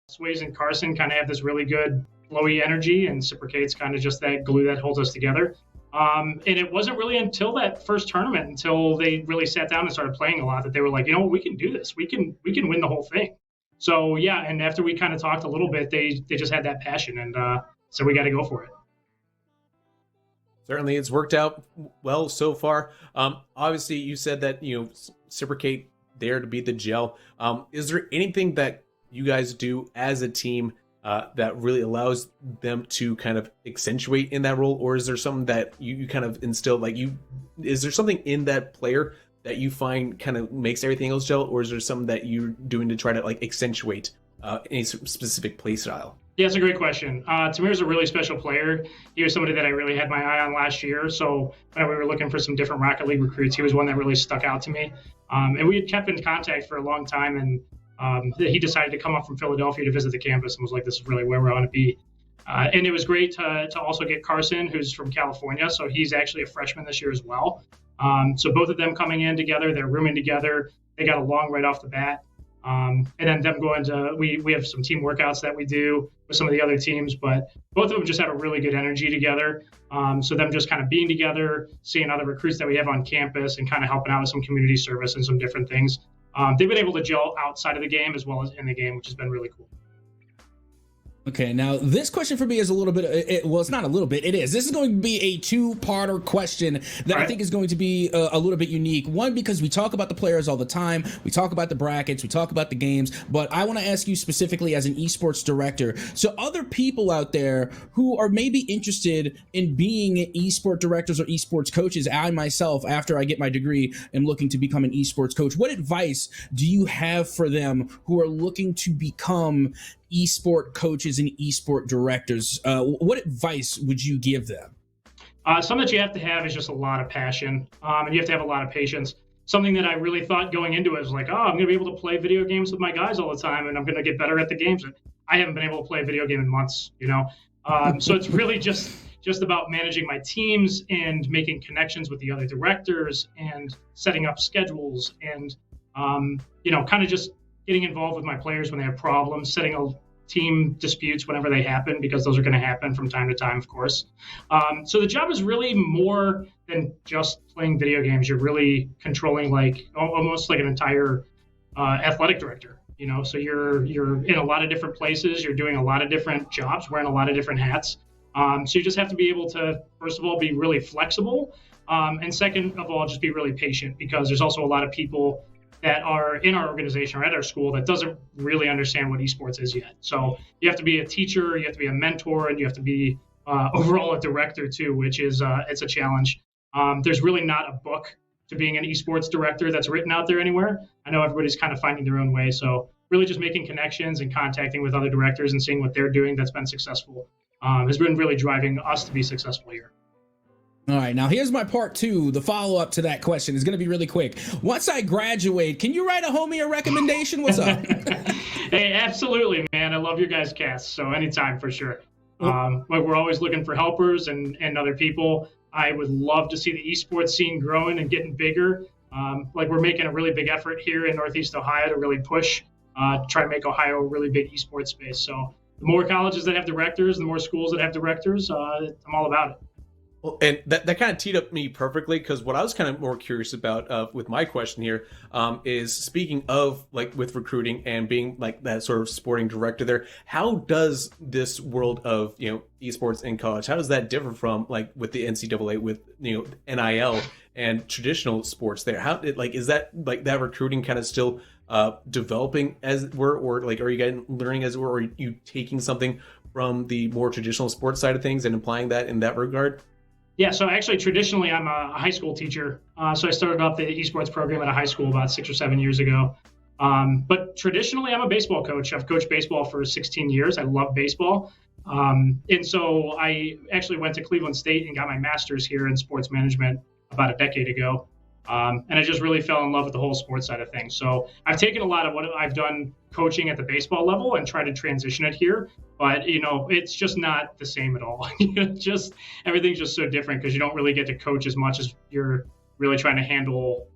Sways and Carson kind of have this really good flowy energy, and Cipricate's kind of just that glue that holds us together. And it wasn't really until that first tournament, until they really sat down and started playing a lot, that they were like, we can do this. We can win the whole thing. So yeah, and after we kind of talked a little bit, they just had that passion, and so we got to go for it. Certainly, it's worked out well so far. Obviously, you said that Cipricate there to beat the gel. Is there anything that you guys do as a team that really allows them to kind of accentuate in that role, or is there something that you kind of instill? Is there something in that player that you find kind of makes everything else gel, or is there something that you're doing to try to accentuate any specific play style? Yeah, it's a great question. Tamir's a really special player. He was somebody that I really had my eye on last year. So when we were looking for some different Rocket League recruits, he was one that really stuck out to me. And we had kept in contact for a long time. And he decided to come up from Philadelphia to visit the campus and was like, this is really where we want to be. And it was great to also get Carson, who's from California. So he's actually a freshman this year as well. So both of them coming in together, they're rooming together. They got along right off the bat. And then them going to, we have some team workouts that we do with some of the other teams, but both of them just have a really good energy together. So them just kind of being together, seeing other recruits that we have on campus and kind of helping out with some community service and some different things. They've been able to gel outside of the game as well as in the game, which has been really cool. Okay, now this question for me is a little bit, it's not a little bit, it is. This is going to be a two-parter question that I think is going to be a little bit unique. One, because we talk about the players all the time, we talk about the brackets, we talk about the games, but I want to ask you specifically as an esports director. So other people out there who are maybe interested in being esport directors or esports coaches, I myself, after I get my degree, am looking to become an esports coach. What advice do you have for them who are looking to become esport coaches and esport directors? What advice would you give them? Something that you have to have is just a lot of passion, and you have to have a lot of patience. Something that I really thought going into it was like, I'm going to be able to play video games with my guys all the time, and I'm going to get better at the games. And I haven't been able to play a video game in months, So it's really just about managing my teams and making connections with the other directors and setting up schedules and, kind of just getting involved with my players when they have problems, setting a team disputes whenever they happen, because those are going to happen from time to time, of course. So the job is really more than just playing video games. You're really controlling almost like an entire athletic director, so you're in a lot of different places. You're doing a lot of different jobs, wearing a lot of different hats. So you just have to be able to, first of all, be really flexible. And second of all, just be really patient, because there's also a lot of people that are in our organization or at our school that doesn't really understand what esports is yet. So you have to be a teacher, you have to be a mentor, and you have to be overall a director too, which is it's a challenge. There's really not a book to being an esports director that's written out there anywhere. I know everybody's kind of finding their own way. So really just making connections and contacting with other directors and seeing what they're doing that's been successful has been really driving us to be successful here. All right, now here's my part two. The follow-up to that question is going to be really quick. Once I graduate, can you write a homie a recommendation? What's up? Hey, absolutely, man. I love your guys' casts, so anytime for sure. We're always looking for helpers and other people. I would love to see the esports scene growing and getting bigger. We're making a really big effort here in Northeast Ohio to really push, try to make Ohio a really big esports space. So the more colleges that have directors, the more schools that have directors, I'm all about it. Well, and that kind of teed up me perfectly, because what I was kind of more curious about with my question here is, speaking of with recruiting and being that sort of sporting director there, how does this world of esports in college, how does that differ from with the NCAA with NIL and traditional sports there? How is that that recruiting kind of still developing as it were, or are you guys learning as it were, or are you taking something from the more traditional sports side of things and applying that in that regard? Yeah, so actually, traditionally, I'm a high school teacher. So I started off the esports program at a high school about 6 or 7 years ago. But traditionally, I'm a baseball coach. I've coached baseball for 16 years. I love baseball. And so I actually went to Cleveland State and got my master's here in sports management about a decade ago. And I just really fell in love with the whole sports side of things. So I've taken a lot of what I've done coaching at the baseball level and tried to transition it here. But, it's just not the same at all. Everything's just so different, because you don't really get to coach as much as you're really trying to handle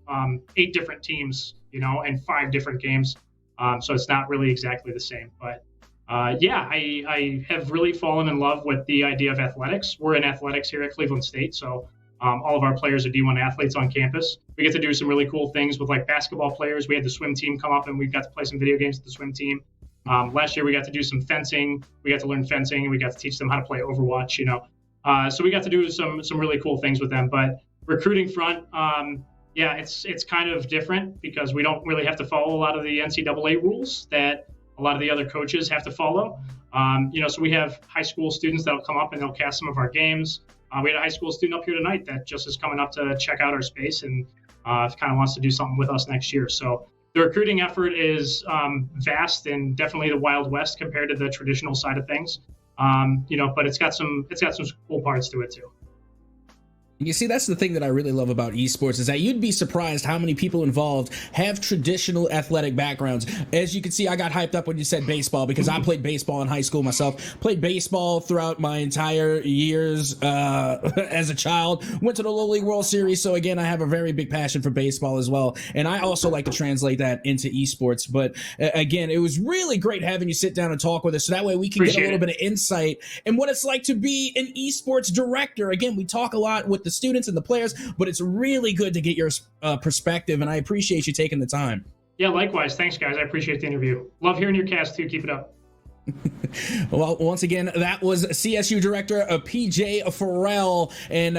8 different teams, and 5 different games. So it's not really exactly the same. But yeah, I have really fallen in love with the idea of athletics. We're in athletics here at Cleveland State, so all of our players are D1 athletes on campus. We get to do some really cool things with like basketball players. We had the swim team come up and we got to play some video games with the swim team. Last year we got to do some fencing. We got to learn fencing and we got to teach them how to play Overwatch, you know. So we got to do some really cool things with them. But recruiting front, yeah, it's kind of different because we don't really have to follow a lot of the NCAA rules that a lot of the other coaches have to follow. You know, so we have high school students that'll come up and they'll cast some of our games. We had a high school student up here tonight that just is coming up to check out our space and kind of wants to do something with us next year. So the recruiting effort is vast and definitely the Wild West compared to the traditional side of things. You know, but it's got some cool parts to it too. You see, that's the thing that I really love about esports is that you'd be surprised how many people involved have traditional athletic backgrounds. As you can see, I got hyped up when you said baseball because I played baseball in high school myself, played baseball throughout my entire years as a child, went to the Little League World Series. So again, I have a very big passion for baseball as well. And I also like to translate that into esports. But again, it was really great having you sit down and talk with us. So that way we can get a little bit of insight in what it's like to be an esports director. Again, we talk a lot with the students and the players, but it's really good to get your perspective, and I appreciate you taking the time. Yeah, likewise. Thanks, guys. I appreciate the interview. Love hearing your cast, too. Keep it up. Well, once again, that was CSU Director PJ Farrell, and